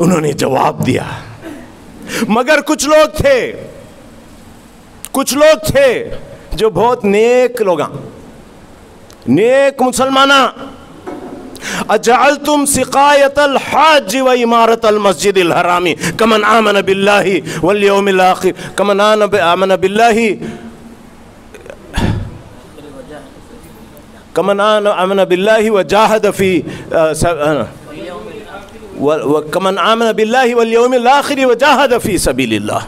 انہوں نے جواب دیا. مگر کچھ لوگ تھے جو بہت نیک لوگاں، نیک مسلماناں. اجعلتم سقایت الحاج و امارت المسجد الحرام کمن آمن باللہ والیوم الاخر کمن آمن باللہ کمن آمن باللہ وجاہد فی کمن آمن باللہ والیوم الاخر وجاہد فی سبیل اللہ.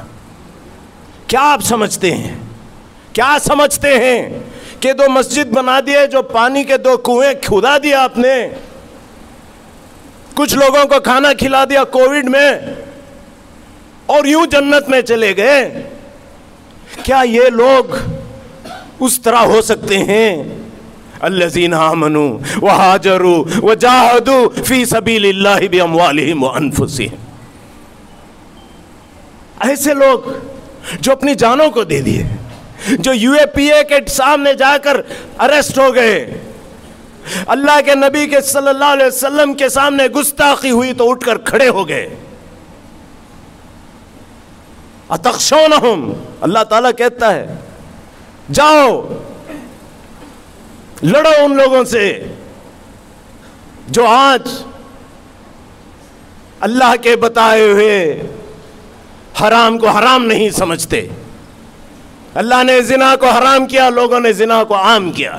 کیا آپ سمجھتے ہیں، کیا سمجھتے ہیں کہ 2 مسجد بنا دیے، جو پانی کے 2 کنویں کھدا دیا آپ نے، کچھ لوگوں کو کھانا کھلا دیا کووڈ میں، اور یوں جنت میں چلے گئے؟ کیا یہ لوگ اس طرح ہو سکتے ہیں؟ الذین آمنوا وہاجروا وجاہدوا فی سبیل اللہ باموالہم وانفسہم. ایسے لوگ جو اپنی جانوں کو دے دیے، جو یو اے پی اے کے سامنے جا کر اریسٹ ہو گئے، اللہ کے نبی کے صلی اللہ علیہ وسلم کے سامنے گستاخی ہوئی تو اٹھ کر کھڑے ہو گئے. اتخشونہم، اللہ تعالیٰ کہتا ہے جاؤ لڑو ان لوگوں سے جو آج اللہ کے بتائے ہوئے حرام کو حرام نہیں سمجھتے. اللہ نے زنا کو حرام کیا، لوگوں نے زنا کو عام کیا.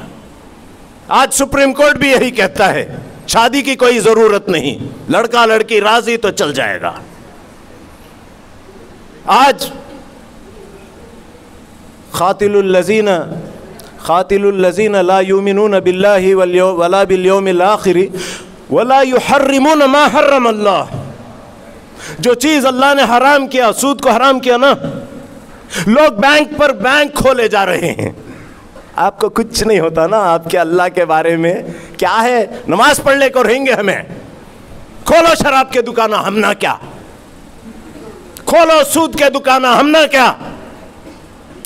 آج سپریم کورٹ بھی یہی کہتا ہے شادی کی کوئی ضرورت نہیں، لڑکا لڑکی راضی تو چل جائے گا. آج قاتل الذین لا یؤمنون باللہ ولا بالیوم الآخر ولا یحرمون ما حرم اللہ. جو چیز اللہ نے حرام کیا، سود کو حرام کیا نا، لوگ بینک پر بینک کھولے جا رہے ہیں. آپ کو کچھ نہیں ہوتا نا آپ کے اللہ کے بارے میں؟ کیا ہے، نماز پڑھنے کو رہیں گے ہمیں، کھولو شراب کے دکانہ، ہم نہ کیا، کھولو سود کے دکانہ، ہم نہ کیا.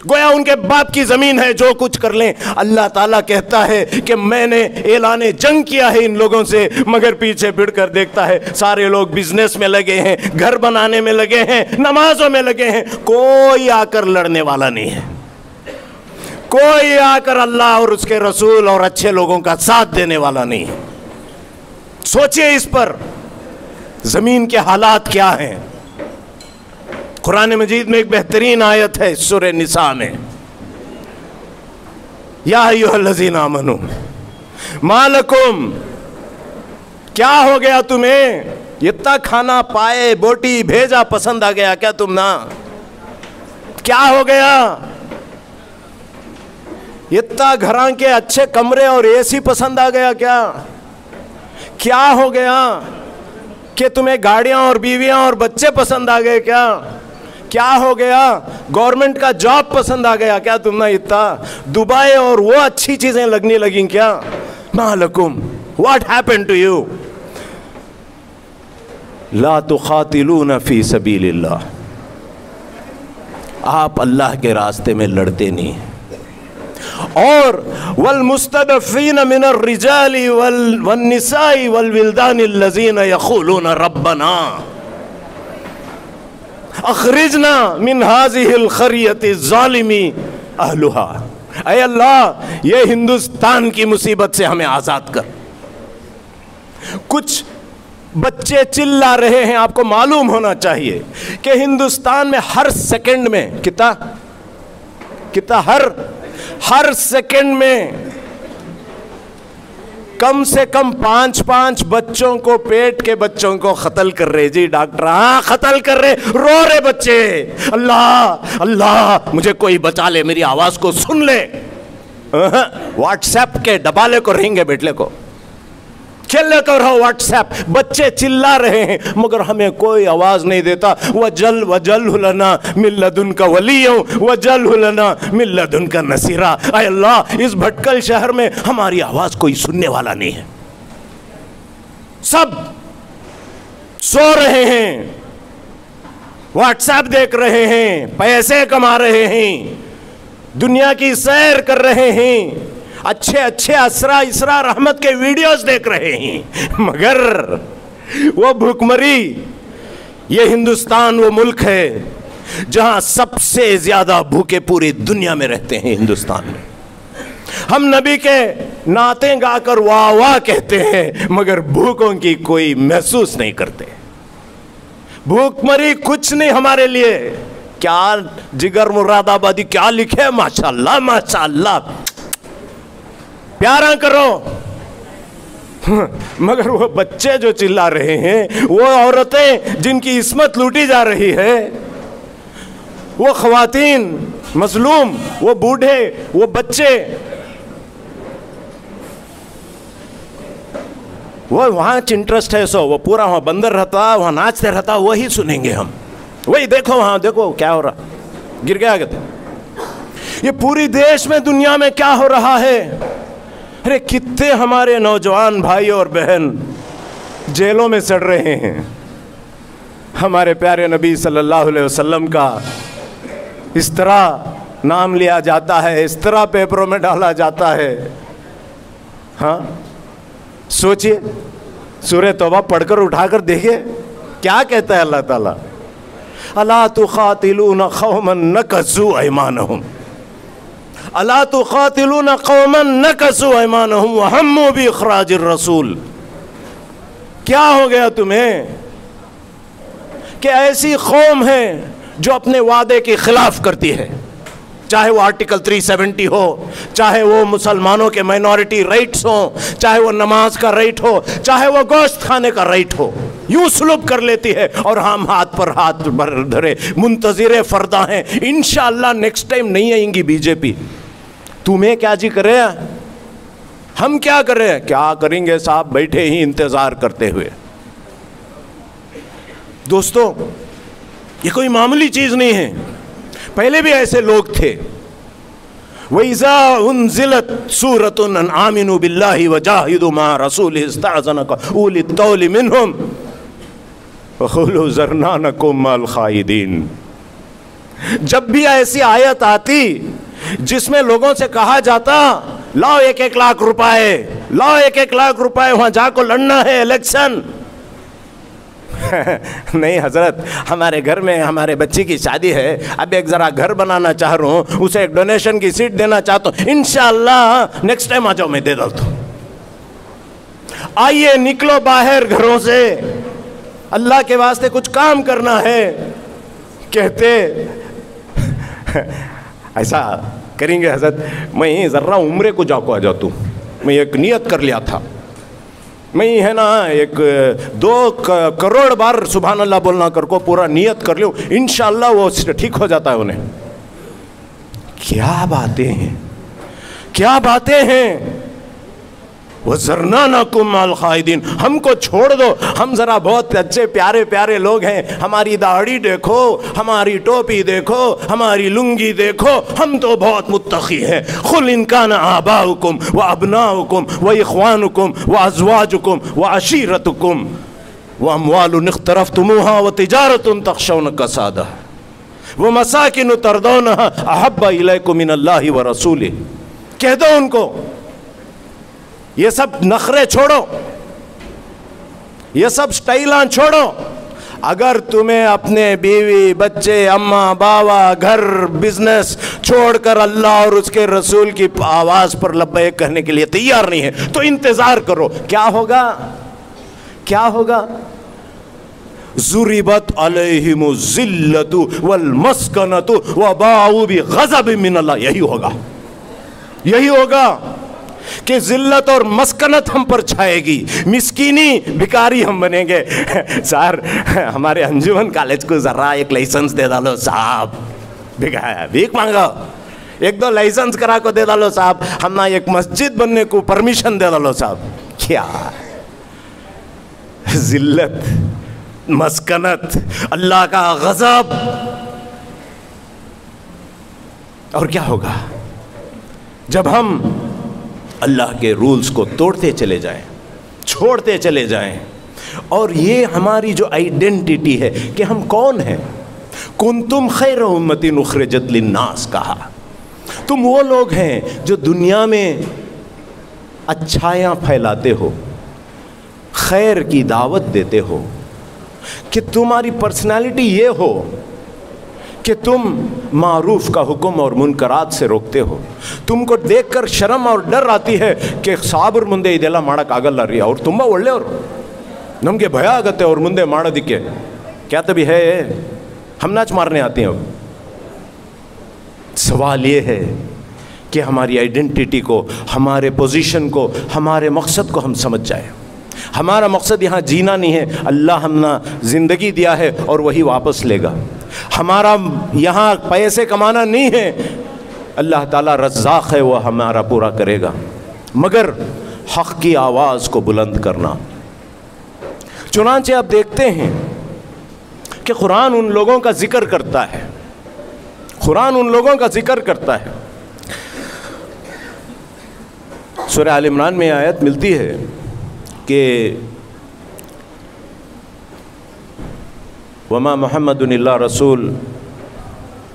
گویا ان کے باپ کی زمین ہے، جو کچھ کر لیں. اللہ تعالیٰ کہتا ہے کہ میں نے اعلان جنگ کیا ہے ان لوگوں سے، مگر پیچھے پھر کر دیکھتا ہے سارے لوگ بزنس میں لگے ہیں، گھر بنانے میں لگے ہیں، نمازوں میں لگے ہیں. کوئی آ کر لڑنے والا نہیں ہے، کوئی آ کر اللہ اور اس کے رسول اور اچھے لوگوں کا ساتھ دینے والا نہیں ہے. سوچئے اس پر، زمین کے حالات کیا ہیں. قرآن مجید میں ایک بہترین آیت ہے سورہ نساء میں، یا ایھا الذین آمنوا ما لکم، کیا ہو گیا تمہیں، اتنا کھانا پائے بوٹی بھیجا پسند آ گیا کیا تم نا؟ کیا ہو گیا؟ اتنا گھراں کے اچھے کمرے اور اے سی پسند آ گیا کیا؟ کیا ہو گیا کہ تمہیں گاڑیاں اور بیویاں اور بچے پسند آ گئے کیا؟ کیا ہو گیا گورنمنٹ کا جاب پسند آ گیا کیا تم نے؟ اتنا دبئی اور وہ اچھی چیزیں لگنے لگیں کیا؟ ما لکم what happened to you؟ لا تقاتلون فی سبیل اللہ، آپ اللہ کے راستے میں لڑتے نہیں. اور والمستضعفین من الرجال والنساء والولدان الذین یقولون ربنا اخرجنا من هذه القریۃ الظالم اہلها، اے اللہ یہ ہندوستان کی مصیبت سے ہمیں آزاد کر. کچھ بچے چلا رہے ہیں، آپ کو معلوم ہونا چاہیے کہ ہندوستان میں ہر سیکنڈ میں کتنا ہر سیکنڈ میں کم سے کم 5 بچوں کو، پیٹ کے بچوں کو قتل کر رہے. جی ڈاکٹر، ہاں قتل کر رہے، رو رہے بچے، اللہ اللہ مجھے کوئی بچا لے، میری آواز کو سن لے. واٹس ایپ کے ڈبالے کو رہیں گے بیٹلے کو، کھیلنے کو رہو واٹس ایپ، بچے چلا رہے ہیں مگر ہمیں کوئی آواز نہیں دیتا. وَجَلْهُ لَنَا مِن لَدُنْكَ وَلِيًّا وَجَلْهُ لَنَا مِن لَدُنْكَ نَصِيرًا. اے اللہ اس بھٹکل شہر میں ہماری آواز کوئی سننے والا نہیں ہے، سب سو رہے ہیں، واٹس ایپ دیکھ رہے ہیں، پیسے کما رہے ہیں، دنیا کی سیر کر رہے ہیں، اچھے اسرا رحمت کے ویڈیوز دیکھ رہے ہیں، مگر وہ بھوک مری یہ ہندوستان وہ ملک ہے جہاں سب سے زیادہ بھوکے پوری دنیا میں رہتے ہیں ہندوستان میں. ہم نبی کے نعتیں گا کر واہ واہ کہتے ہیں مگر بھوکوں کی کوئی محسوس نہیں کرتے. بھوک مری کچھ نہیں ہمارے لیے. کیا جگر مراد آبادی کیا لکھے, ماشاءاللہ ماشاءاللہ, پیارا کرو. مگر وہ بچے جو چلا رہے ہیں, وہ عورتیں جن کی عصمت لوٹی جا رہی ہے, وہ خواتین مظلوم, وہ بوڑھے, وہ بچے, وہ وہاں انٹرسٹ ہے سو وہ پورا وہاں بندر رہتا, وہاں ناچتے رہتا, وہی سنیں گے ہم. وہی دیکھو وہاں دیکھو کیا ہو رہا, گر گیا کہتے. یہ پوری دیش میں دنیا میں کیا ہو رہا ہے. ارے کتنے ہمارے نوجوان بھائی اور بہن جیلوں میں سڑ رہے ہیں. ہمارے پیارے نبی صلی اللہ علیہ وسلم کا اس طرح نام لیا جاتا ہے, اس طرح پیپروں میں ڈالا جاتا ہے. ہاں سوچئے, سورہ توبہ پڑھ کر اٹھا کر دیکھیے کیا کہتا ہے اللہ تعالیٰ. الا تقاتلون قوما نکثوا ایمانہم, الا تقاتلون قوما نکثوا ایمانہم وہموا باخراج الرسول. کیا ہو گیا تمہیں کہ ایسی قوم ہے جو اپنے وعدے کے خلاف کرتی ہے, چاہے وہ آرٹیکل 370 ہو, چاہے وہ مسلمانوں کے مائنورٹی رائٹس ہوں, چاہے وہ نماز کا رائٹ ہو, چاہے وہ گوشت کھانے کا رائٹ ہو, یوں سلوک کر لیتی ہے. اور ہم ہاتھ پر ہاتھ دھرے منتظر فردا ہیں, انشاءاللہ نیکسٹ ٹائم نہیں آئیں گی بی جے پی. تمہیں کیا جی کرے, ہم کیا کریں, کیا کریں گے صاحب, بیٹھے ہی انتظار کرتے ہوئے. دوستو یہ کوئی معمولی چیز نہیں ہے. پہلے بھی ایسے لوگ تھے. وَإِذَا أُنزِلَتْ سُورَةٌ أَنْ آمِنُوا بِاللَّهِ وَجَاهِدُوا مَعَ رَسُولِهِ اسْتَأْذَنَكَ أُولِي الطَّوْلِ مِنْهُمْ وَقُولُوا ذَرْنَا نَكُن مَّعَ الْخَائِضِينَ. جب بھی ایسی آیت آتی جس میں لوگوں سے کہا جاتا لاؤ 1-1 لاکھ روپے, لاؤ 1-1 لاکھ روپے, وہاں جا کو لڑنا ہے الیکشن. نہیں حضرت, ہمارے گھر میں ہمارے بچی کی شادی ہے, اب ایک ذرا گھر بنانا چاہ رہا ہوں, اسے ایک ڈونیشن کی سیٹ دینا چاہتا ہوں, انشاءاللہ نیکسٹ ٹائم آ جاؤ میں دے دیتا ہوں. آئیے نکلو باہر گھروں سے, اللہ کے واسطے کچھ کام کرنا ہے. کہتے ایسا کریں گے حضرت, میں ذرا عمرے کو جا کو آ جاتا ہوں, میں ایک نیت کر لیا تھا, میں ہے نا 2 کروڑ بار سبحان اللہ بولنا کر کو پورا نیت کر لوں, انشاءاللہ وہ ٹھیک ہو جاتا ہے انہیں. کیا باتیں ہیں, کیا باتیں ہیں. وَذَرْنَا نَكُن مَّعَ الْخَائِضِينَ, ہم کو چھوڑ دو, ہم ذرا بہت اچھے پیارے پیارے لوگ ہیں, ہماری داڑھی دیکھو, ہماری ٹوپی دیکھو, ہماری لنگی دیکھو, ہم تو بہت متقی ہیں. قُلْ إِن كَانَ آبَاؤُكُمْ وَأَبْنَاؤُكُمْ وَإِخْوَانُكُمْ وَأَزْوَاجُكُمْ وَعَشِيرَتُكُمْ وَأَمْوَالٌ اقْتَرَفْتُمُوهَا وَتِجَارَةٌ تَخْشَوْنَ كَسَادَهَا وَمَسَاكِنُ تَرْضَوْنَهَا أَحَبَّ إِلَيْكُم مِّنَ اللَّهِ وَرَسُولِهِ. کہہ دو ان کو یہ سب نخرے چھوڑو, یہ سب سٹائلاں چھوڑو. اگر تمہیں اپنے بیوی بچے اماں باوا گھر بزنس چھوڑ کر اللہ اور اس کے رسول کی آواز پر لبیک کہنے کے لیے تیار نہیں ہے تو انتظار کرو. کیا ہوگا, کیا ہوگا. ضُرِبَتْ عَلَيْهِمُ الذِّلَّةُ وَالْمَسْكَنَةُ وَبَاءُوا بِغَضَبٍ مِّنَ اللَّهِ. یہی ہوگا, یہی ہوگا کہ ذلت اور مسکنت ہم پر چھائے گی, مسکینی بھکاری ہم بنیں گے. سر ہمارے انجمن کالج کو ذرا ایک لائسنس دے ڈالو صاحب, بھیک مانگو, 1-2 لائسنس کرا کو دے ڈالو صاحب, ہم نہ ایک مسجد بننے کو پرمیشن دے ڈالو صاحب. کیا ذلت, مسکنت, اللہ کا غضب. اور کیا ہوگا جب ہم اللہ کے رولز کو توڑتے چلے جائیں, چھوڑتے چلے جائیں. اور یہ ہماری جو آئیڈینٹیٹی ہے کہ ہم کون ہیں. کنتم خیر امت اخرجت للناس کہا, تم وہ لوگ ہیں جو دنیا میں اچھائیاں پھیلاتے ہو, خیر کی دعوت دیتے ہو, کہ تمہاری پرسنالٹی یہ ہو کہ تم معروف کا حکم اور منکرات سے روکتے ہو. تم کو دیکھ کر شرم اور ڈر آتی ہے کہ صابر ಮುಂದೆ ಇದೆಲ್ಲ ಮಾಡೋಕ್ಕಾಗಲ್ಲ ರೀ, ಅವ್ರು ತುಂಬ ಒಳ್ಳೆಯವರು, ನಮಗೆ ಭಯ ಆಗುತ್ತೆ ಅವ್ರ ಮುಂದೆ ಮಾಡೋದಕ್ಕೆ. کیا تبھی ہے ہم ناچ مارنے آتے ہیں. سوال یہ ہے کہ ہماری آئیڈینٹی کو, ہمارے پوزیشن کو, ہمارے مقصد کو ہم سمجھ جائیں. ہمارا مقصد یہاں جینا نہیں ہے, اللہ ہم نے زندگی دیا ہے اور وہی واپس لے گا. ہمارا یہاں پیسے کمانا نہیں ہے, اللہ تعالیٰ رزاق ہے, وہ ہمارا پورا کرے گا, مگر حق کی آواز کو بلند کرنا. چنانچہ آپ دیکھتے ہیں کہ قرآن ان لوگوں کا ذکر کرتا ہے, قرآن ان لوگوں کا ذکر کرتا ہے. سورہ آل عمران میں آیت ملتی ہے کہ وما محمد الا رسول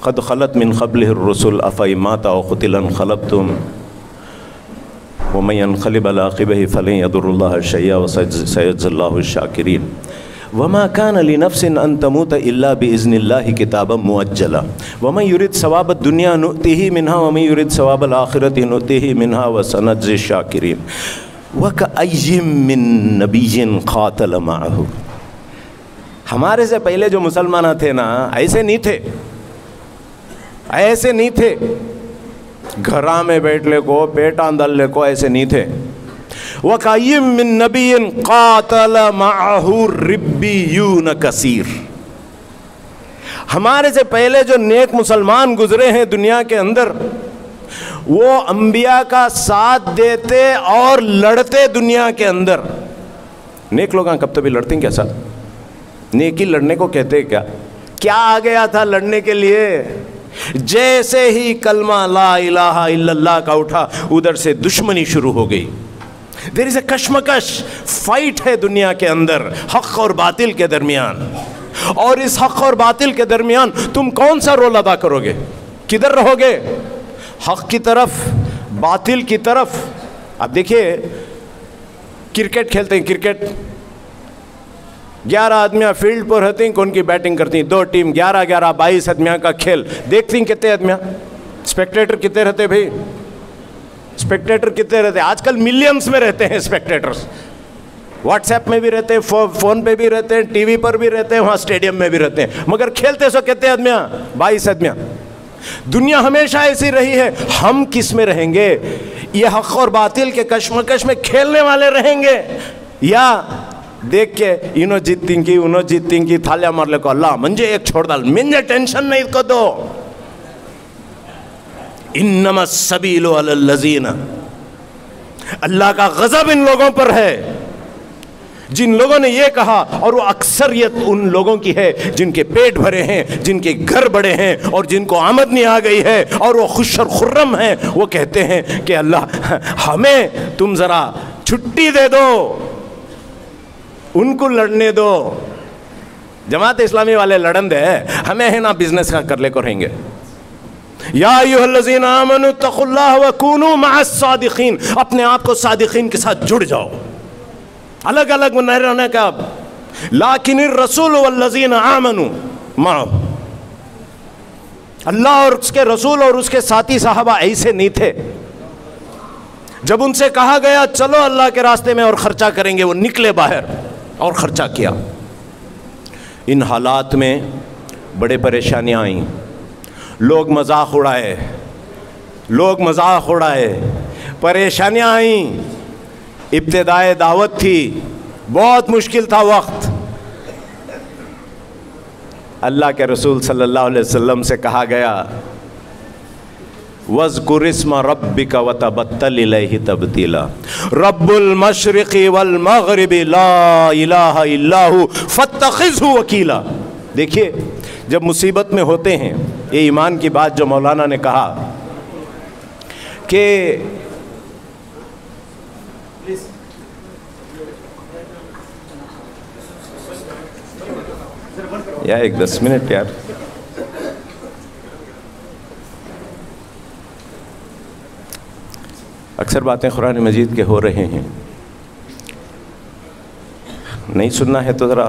قد خلت من قبله الرسل افإن مات او قتل انقلبتم ومن ينقلب على عقبيه فلن يضر الله شيئا وسيجزي الله الشاكرين. وما كان لنفس ان تموت الا باذن الله كتابا مؤجلا ومن يريد ثواب الدنيا نؤته منها ومن يريد ثواب الاخره نؤته منها وسنجزي الشاكرين. وكأي من نبي قاتل معه. ہمارے سے پہلے جو مسلمان تھے نا, ایسے نہیں تھے, ایسے نہیں تھے. گھرا میں بیٹھ لے کو, پیٹ اندر لے کو, ایسے نہیں تھے. وَكَأَيٍّ مِّن نَبِيٍّ قَاتَلَ مَعَهُ رِبِّيُّونَ كَثِيرٌ. ہمارے سے پہلے جو نیک مسلمان گزرے ہیں دنیا کے اندر, وہ انبیاء کا ساتھ دیتے اور لڑتے دنیا کے اندر. نیک لوگ کب تبھی لڑتے ہیں کیا ساتھ؟ نیکی لڑنے کو کہتے ہیں کیا؟ کیا آ گیا تھا لڑنے کے لیے؟ جیسے ہی کلمہ لا الہ الا اللہ کا اٹھا, ادھر سے دشمنی شروع ہو گئی. دیر از اے کشمکش, فائٹ ہے دنیا کے اندر حق اور باطل کے درمیان. اور اس حق اور باطل کے درمیان تم کون سا رول ادا کرو گے؟ کدھر رہو گے؟ حق کی طرف, باطل کی طرف. اب دیکھیے کرکٹ کھیلتے ہیں, کرکٹ 11 آدمیاں فیلڈ پر رہتے ہیں, کون کی بیٹنگ کرتی ہیں, 2 ٹیم 11-11 22 آدمیاں کا کھیل دیکھتی ہیں. کتنے آدمیاں اسپیکٹیٹر کتنے رہتے بھائی؟ اسپیکٹیٹر کتنے رہتے؟ آج کل ملینز میں رہتے ہیں اسپیکٹیٹرز. واٹس ایپ میں بھی رہتے ہیں, فون پہ بھی رہتے ہیں, ٹی وی پر بھی رہتے ہیں, وہاں اسٹیڈیم میں بھی رہتے ہیں, مگر کھیلتے سو کتنے آدمیاں؟ 22 آدمیاں. دنیا ہمیشہ ایسی رہی ہے. ہم کس میں رہیں گے؟ یہ حق اور باطل کے کشمکش میں کھیلنے والے رہیں گے, یا دیکھ کے انہوں جیتیں کی انہوں جیتیں کی تھالیا مار لے کو, اللہ منجھے ایک چھوڑ ڈال, منجھے ٹینشن نہیں کو دو. انما السبیل علی الذین, اللہ کا غضب ان لوگوں پر ہے جن لوگوں نے یہ کہا, اور وہ اکثریت ان لوگوں کی ہے جن کے پیٹ بھرے ہیں, جن کے گھر بڑے ہیں, اور جن کو آمدنی آ گئی ہے, اور وہ خوش اور خرم ہیں. وہ کہتے ہیں کہ اللہ ہمیں تم ذرا چھٹی دے دو, ان کو لڑنے دو. جماعت اسلامی والے لڑن دے, ہمیں ہے نا بزنس کا کر لے کو رہیں گے. یا ایھا الذین آمنوا اتقوا اللہ وکونوا مع الصادقین, اپنے آپ کو صادقین کے ساتھ جڑ جاؤ, الگ الگ نہیں رہنے کا. لیکن الرسول والذین آمنوا معه, اللہ اور اس کے رسول اور اس کے ساتھی صحابہ ایسے نہیں تھے. جب ان سے کہا گیا چلو اللہ کے راستے میں اور خرچہ کریں گے, وہ نکلے باہر اور خرچہ کیا. ان حالات میں بڑے پریشانیاں آئیں, لوگ مذاق اڑائے, لوگ مذاق اڑائے, پریشانیاں آئیں. ابتدائے دعوت تھی, بہت مشکل تھا وقت. اللہ کے رسول صلی اللہ علیہ وسلم سے کہا گیا وَاذْكُرِ اسْمَ رَبِّكَ وَتَبَتَّلْ إِلَيْهِ تَبْتِيلًا رَبُّ الْمَشْرِقِ وَالْمَغْرِبِ لَا إِلَهَ إِلَّا هُوَ فَاتَّخِذْهُ وَكِيلًا. دیکھیے جب مصیبت میں ہوتے ہیں, یہ ایمان کی بات جو مولانا نے کہا کہ یا ایک 10 منٹ یار, اکثر باتیں قرآن مجید کے ہو رہے ہیں, نہیں سننا ہے تو ذرا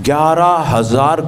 11,000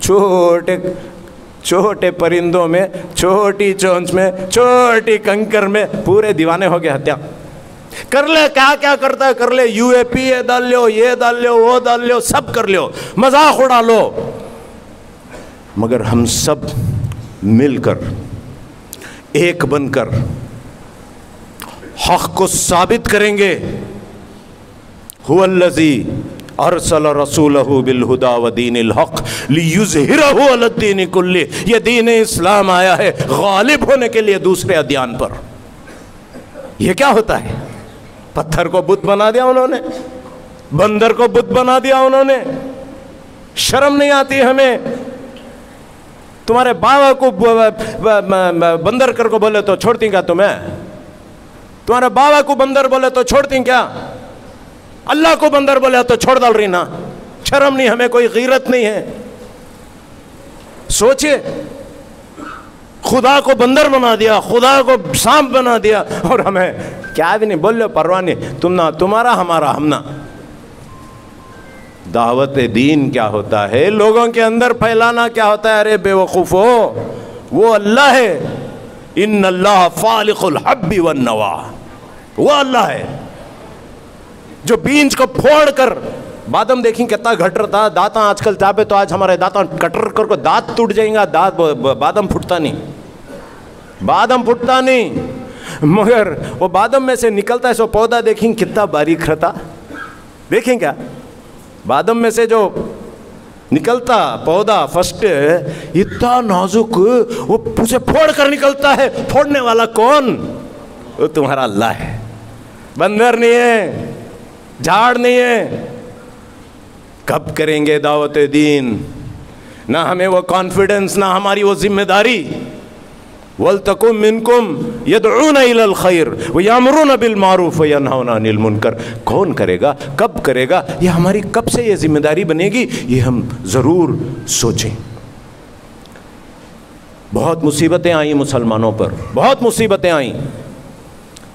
چھوٹے چھوٹے پرندوں میں، چھوٹی چونچ میں، چھوٹی کنکر میں پورے دیوانے ہو گئے ہتیا کر لے، کیا کیا کرتا ہے کر لے، یو اے پی اے ڈال لو، یہ ڈال لو، وہ ڈال لو، سب کر لو، مذاق اڑا لو، مگر ہم سب مل کر ایک بن کر حق کو ثابت کریں گے۔ هو الذی ارسل رسولہ بالہدی ودین الحق لیظہرہ علی الدین کلہ، یہ دین اسلام آیا ہے غالب ہونے کے لیے دوسرے ادیان پر۔ یہ کیا ہوتا ہے؟ پتھر کو بت بنا دیا انہوں نے، بندر کو بت بنا دیا انہوں نے۔ شرم نہیں آتی ہمیں؟ تمہارے بابا کو بندر کر کو بولے تو چھوڑتی کیا تمہیں؟ تمہارے بابا کو بندر بولے تو چھوڑتی کیا؟ اللہ کو بندر بولے تو چھوڑ ڈال رہی نا؟ شرم نہیں ہمیں؟ کوئی غیرت نہیں ہے؟ سوچئے، خدا کو بندر بنا دیا، خدا کو سانپ بنا دیا، اور ہمیں کیا بھی نہیں بول لو، پرواہ نہیں، تم نہ تمہارا ہمارا ہم نہ۔ دعوت دین کیا ہوتا ہے؟ لوگوں کے اندر پھیلانا کیا ہوتا ہے؟ ارے بے وقوفو، وہ اللہ ہے، ان اللہ فالق الحب والنوا، وہ اللہ ہے جو بیج کو پھوڑ کر، بادم دیکھیں کتنا گھٹ رہا تھا، دانتاں آج کل چاپے تو آج ہمارے دانتاں کٹر کر کو دانت ٹوٹ جائیں گا، بادم پھٹتا نہیں، بادم پھٹتا نہیں، مگر وہ بادم میں سے نکلتا ہے سو پودا دیکھیں کتنا باریک رہتا، دیکھیں کیا بادم میں سے جو نکلتا پودا فرسٹ اتنا نازک، وہ اسے پھوڑ کر نکلتا ہے، پھوڑنے والا کون؟ وہ تمہارا اللہ ہے، بندر نہیں ہے، جھاڑ نہیں ہے۔ کب کریں گے دعوت دین؟ نہ ہمیں وہ کانفیڈنس، نہ ہماری وہ ذمہ داری۔ وَلْتَكُمْ مِنْكُمْ يَدْعُونَ إِلَى الْخَيْرِ وَيَأْمُرُونَ بِالْمَعْرُوفِ وَيَنْهَوْنَ عَنِ الْمُنْكَرِ۔ کون کرے گا؟ کب کرے گا؟ یہ ہماری کب سے یہ ذمہ داری بنے گی؟ یہ ہم ضرور سوچیں۔ بہت مصیبتیں آئیں مسلمانوں پر، بہت مصیبتیں آئیں۔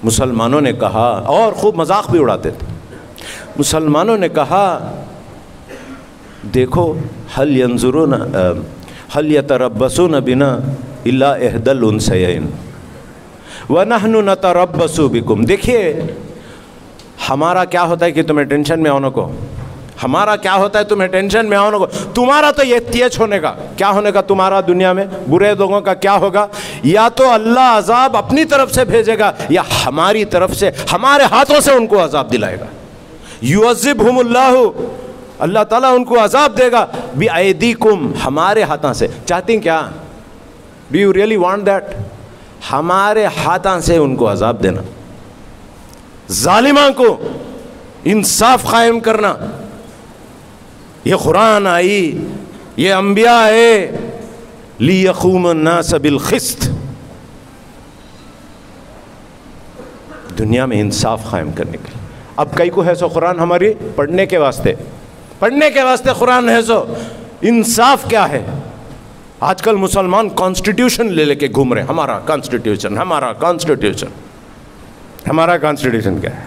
مسلمانوں نے کہا، اور خوب مذاق بھی اڑاتے تھے، مسلمانوں نے کہا دیکھو هل ينظرون هل يتربصون بنا الا احدى الانثيين ونحن نتربص بكم۔ دیکھیے ہمارا کیا ہوتا ہے کہ تمہیں ٹینشن میں آنے کو، ہمارا کیا ہوتا ہے تمہیں ٹینشن میں آنے کو، تمہارا تو یہ تیج ہونے کا، کیا ہونے کا تمہارا دنیا میں؟ برے لوگوں کا کیا ہوگا؟ یا تو اللہ عذاب اپنی طرف سے بھیجے گا، یا ہماری طرف سے، ہمارے ہاتھوں سے ان کو عذاب دلائے گا۔ یعذبہم اللہ، اللہ تعالیٰ ان کو عذاب دے گا، بِأَيْدِيكُمْ، ہمارے ہاتھوں سے۔ چاہتی ہیں کیا؟ Do you really want that؟ ہمارے ہاتھوں سے ان کو عذاب دینا، ظالموں کو انصاف قائم کرنا۔ یہ قرآن آئی، یہ انبیاء آئے، لِيَقُومَ النَّاسَ بِالْقِسْطِ، دنیا میں انصاف قائم کرنے کے لیے۔ اب کئی کو ہے سو قرآن ہماری پڑھنے کے واسطے، پڑھنے کے واسطے قرآن ہے سو۔ انصاف کیا ہے؟ آج کل مسلمان کانسٹیٹیوشن لے کے گھوم رہے ہیں، ہمارا کانسٹیٹیوشن، ہمارا کانسٹیٹیوشن، ہمارا کانسٹیٹیوشن کیا ہے؟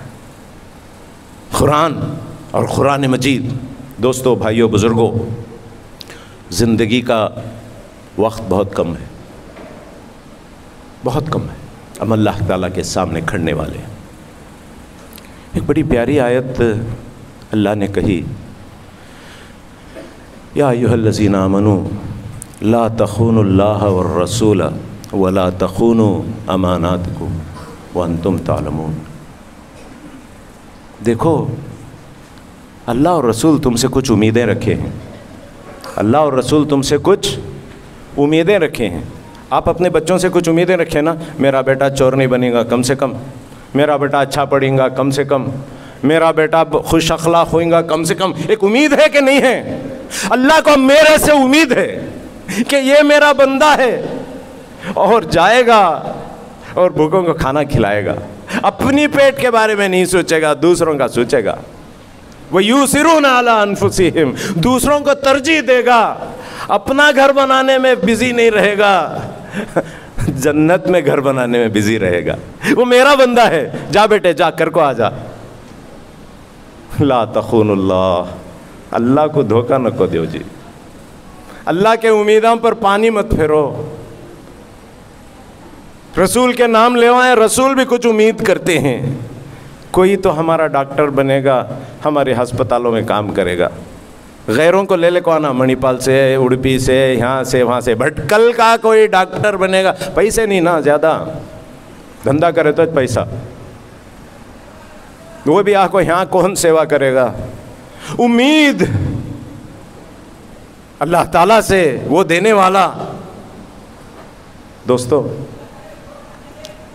قرآن اور قرآن مجید۔ دوستو، بھائیوں، بزرگوں، زندگی کا وقت بہت کم ہے، بہت کم ہے، ہم اللہ تعالیٰ کے سامنے کھڑنے والے ہیں۔ ایک بڑی پیاری آیت اللہ نے کہی، یا ایھا الذین آمنوا لا تخونوا اللہ والرسول ولا تخونوا اماناتکم وانتم تعلمون۔ دیکھو، اللہ اور رسول تم سے کچھ امیدیں رکھے ہیں، اللہ اور رسول تم سے کچھ امیدیں رکھے ہیں۔ آپ اپنے بچوں سے کچھ امیدیں رکھیں نا، میرا بیٹا چور نہیں بنے گا کم سے کم، میرا بیٹا اچھا پڑھیں گا کم سے کم، میرا بیٹا خوش اخلاق ہوئیں گا کم سے کم۔ ایک امید ہے کہ نہیں ہے؟ اللہ کو میرے سے امید ہے کہ یہ میرا بندہ ہے اور جائے گا اور بھوکوں کو کھانا کھلائے گا، اپنی پیٹ کے بارے میں نہیں سوچے گا، دوسروں کا سوچے گا۔ وَيُؤْثِرُونَ عَلَىٰ أَنفُسِهِمْ، دوسروں کو ترجیح دے گا، اپنا گھر بنانے میں بزی نہیں رہے گا، جنت میں گھر بنانے میں بزی رہے گا۔ وہ میرا بندہ ہے، جا بیٹے جا کر کو آ جا۔ لا تخون اللہ، اللہ کو دھوکہ نہ کو دیو جی، اللہ کے امیدوں پر پانی مت پھیرو. رسول کے نام لیوائیں, رسول بھی کچھ امید کرتے ہیں, کوئی تو ہمارا ڈاکٹر بنے گا, ہمارے ہسپتالوں میں کام کرے گا. غیروں کو لے کو آنا, منی پال سے, اڑپی سے, یہاں سے وہاں سے, بھٹکل کا کوئی ڈاکٹر بنے گا. پیسے نہیں نا زیادہ, دھندا کرے تو پیسہ, وہ بھی کو یہاں کون سیوا کرے گا. امید اللہ تعالیٰ سے, وہ دینے والا. دوستو,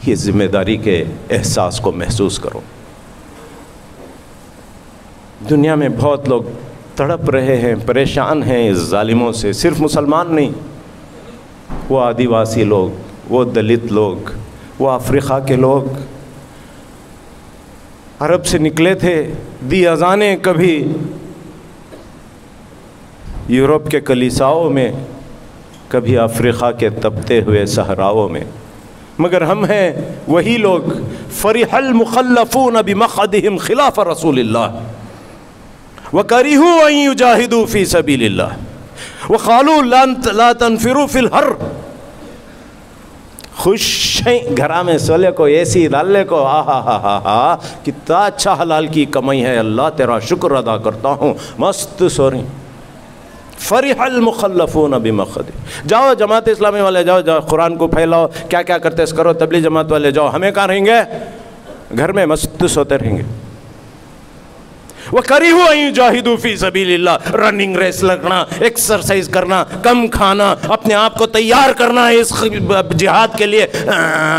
یہ ذمہ داری کے احساس کو محسوس کرو. دنیا میں بہت لوگ تڑپ رہے ہیں, پریشان ہیں اس ظالموں سے. صرف مسلمان نہیں, وہ آدیواسی لوگ, وہ دلت لوگ, وہ افریقہ کے لوگ عرب سے نکلے تھے, دی اذانیں کبھی یورپ کے کلیساؤں میں, کبھی افریقہ کے تپتے ہوئے صحراؤں میں, مگر ہم ہیں وہی لوگ. فرح المخلفون بمقعدہم خلاف رسول اللہ وکرہوا ان یجاہدوا فی سبیل اللہ وقالوا لا تنفروا فی الحر. خوش ہیں گھرا میں سولے کو, اے سی ڈالنے کو, آہا ہا ہا ہا, کتنا اچھا حلال کی کمائی ہے, اللہ تیرا شکر ادا کرتا ہوں, مست سو رہی. فرح المخلفون بمقعد. جاؤ جماعت اسلامی والے, جاؤ قرآن کو پھیلاؤ, کیا کیا کرتے اس کرو. تبلیغ جماعت والے جاؤ, ہمیں کہاں رہیں گے, گھر میں مست سوتے رہیں گے. وَكَرِهُوا أَن يُجَاهِدُوا فِي سَبِيلِ اللَّهِ. رننگ ریس لگنا, ایکسرسائز کرنا, کم کھانا, اپنے آپ کو تیار کرنا اس جہاد کے لیے.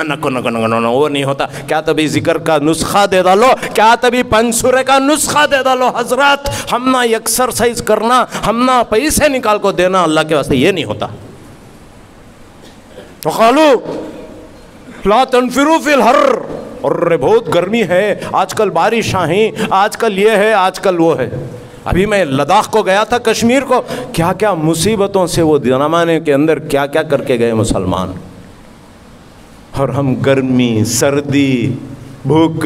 نکو نکو نکو نکو, وہ نہیں ہوتا. کیا تبھی ذکر کا نسخہ دے ڈالو, کیا تبھی پنسورے کا نسخہ دے ڈالو. حضرات, ہم نہ ایکسرسائز کرنا, ہم نہ پیسے نکال کو دینا اللہ کے واسطے, یہ نہیں ہوتا. وَقَالُوا لَا تَنْفِرُوا فِي الْحَرِّ. اور بہت گرمی ہے آج کل, بارشاں ہیں آج کل, یہ ہے آج کل وہ ہے. ابھی میں لداخ کو گیا تھا, کشمیر کو, کیا کیا مصیبتوں سے وہ زمانے کے اندر کیا کیا کر کے گئے مسلمان. اور ہم گرمی, سردی, بھوک,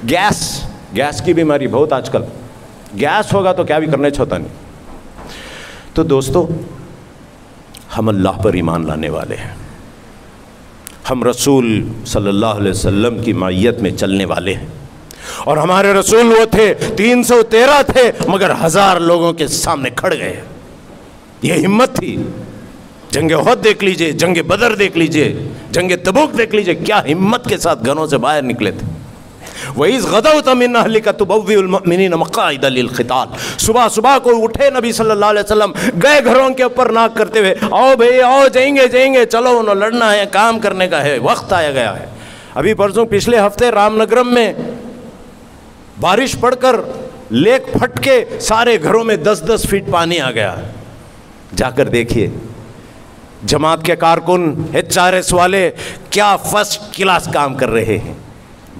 گیس کی بیماری بہت آج کل. گیس ہوگا تو کیا بھی کرنے چھوتا نہیں. تو دوستو, ہم اللہ پر ایمان لانے والے ہیں, ہم رسول صلی اللہ علیہ وسلم کی معیت میں چلنے والے ہیں. اور ہمارے رسول وہ تھے, 313 تھے, مگر 1000 لوگوں کے سامنے کھڑ گئے. یہ ہمت تھی. جنگ احد دیکھ لیجئے, جنگ بدر دیکھ لیجئے, جنگ تبوک دیکھ لیجئے, کیا ہمت کے ساتھ گھروں سے باہر نکلے تھے. وَإِذْ غَدَوْتَ مِنْ أَهْلِكَ تُبَوِّئُ الْمُؤْمِنِينَ مَقَاعِدَ لِلْقِتَالِ. صبح کو اٹھے نبی صلی اللہ علیہ وسلم, گئے گھروں کے اوپر ناک کرتے ہوئے, آؤ بھئی آؤ, جائیں گے, چلو انہوں لڑنا ہے, کام کرنے کا ہے, وقت آیا گیا ہے. ابھی پرسوں پچھلے ہفتے رام نگرم میں بارش پڑ کر لیک پھٹ کے سارے گھروں میں 10-10 فٹ پانی آ گیا. جا کر دیکھیے جماعت کے کارکن, HRS والے کیا فرسٹ کلاس کام کر رہے ہیں.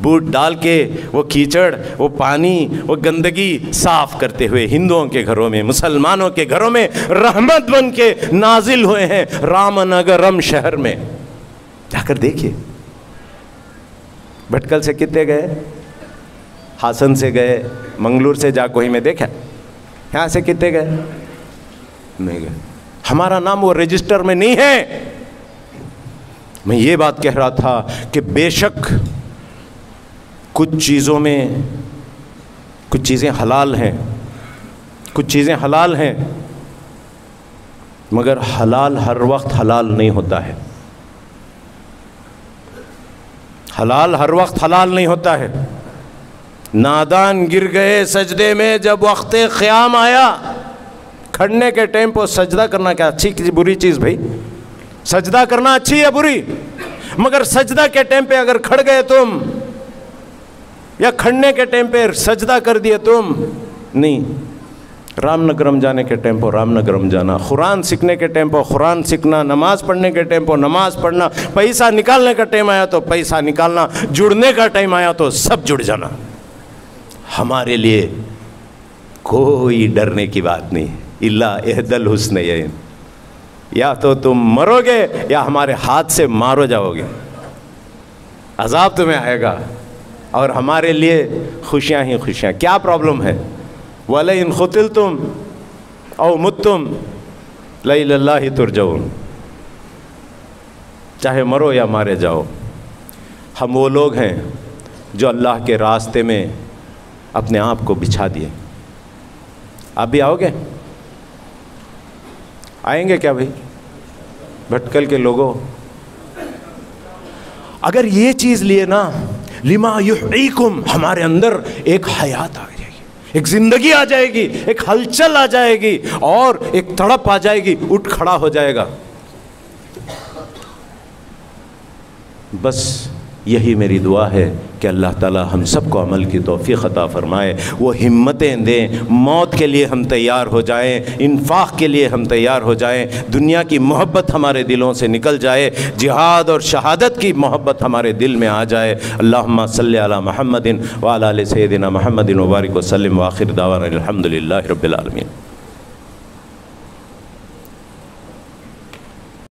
بوٹ ڈال کے وہ کیچڑ, وہ پانی, وہ گندگی صاف کرتے ہوئے ہندوؤں کے گھروں میں, مسلمانوں کے گھروں میں رحمت بن کے نازل ہوئے ہیں رام نگرم شہر میں. جا کر دیکھیے. بھٹکل سے کتنے گئے, ہاسن سے گئے, منگلور سے جا کوئی میں دیکھا, یہاں سے کتنے گئے, نہیں گئے. ہمارا نام وہ رجسٹر میں نہیں ہے. میں یہ بات کہہ رہا تھا کہ بے شک کچھ چیزوں میں کچھ چیزیں حلال ہیں, کچھ چیزیں حلال ہیں, مگر حلال ہر وقت حلال نہیں ہوتا ہے. حلال ہر وقت حلال نہیں ہوتا ہے. نادان گر گئے سجدے میں جب وقت قیام آیا. کھڑنے کے ٹائم پر سجدہ کرنا کیا اچھی بری چیز بھائی؟ سجدہ کرنا اچھی ہے بری؟ مگر سجدہ کے ٹائم پہ اگر کھڑ گئے تم, یا کھڑنے کے ٹائم پہ سجدہ کر دیے تم, نہیں. رام نگرم جانے کے ٹائم پر رام نگرم جانا, قرآن سیکھنے کے ٹائم پر قرآن سیکھنا, نماز پڑھنے کے ٹائم پر نماز پڑھنا, پیسہ نکالنے کا ٹائم آیا تو پیسہ نکالنا, جڑنے کا ٹائم آیا تو سب جڑ جانا. ہمارے لیے کوئی ڈرنے کی بات نہیں. اللہ احد الحسنیین, یا تو تم مرو گے یا ہمارے ہاتھ سے مارو جاؤ گے, عذاب تمہیں آئے گا. اور ہمارے لیے خوشیاں ہی خوشیاں. کیا پرابلم ہے؟ وَلَئِن قُتِلْتُمْ أَوْ مُتْتُمْ لا الی اللہ ترجعون، چاہے مرو یا مارے جاؤ۔ ہم وہ لوگ ہیں جو اللہ کے راستے میں اپنے آپ کو بچھا دیے۔ آپ بھی آؤ گے؟ آئیں گے کیا بھائی؟ بھٹکل کے لوگوں، اگر یہ چیز لیے نا، لما یحییکم، ہمارے اندر ایک حیات آ جائے گی، ایک زندگی آ جائے گی، ایک ہلچل آ جائے گی، اور ایک تڑپ آ جائے گی، اٹھ کھڑا ہو جائے گا۔ بس یہی میری دعا ہے کہ اللہ تعالی ہم سب کو عمل کی توفیق عطا فرمائے، وہ ہمتیں دیں، موت کے لیے ہم تیار ہو جائیں، انفاق کے لیے ہم تیار ہو جائیں، دنیا کی محبت ہمارے دلوں سے نکل جائے، جہاد اور شہادت کی محبت ہمارے دل میں آ جائے۔ اللہم صلی علی محمد وعلی آل سیدنا محمد وبارک وسلم، وآخر دعوانا الحمدللہ رب العالمین۔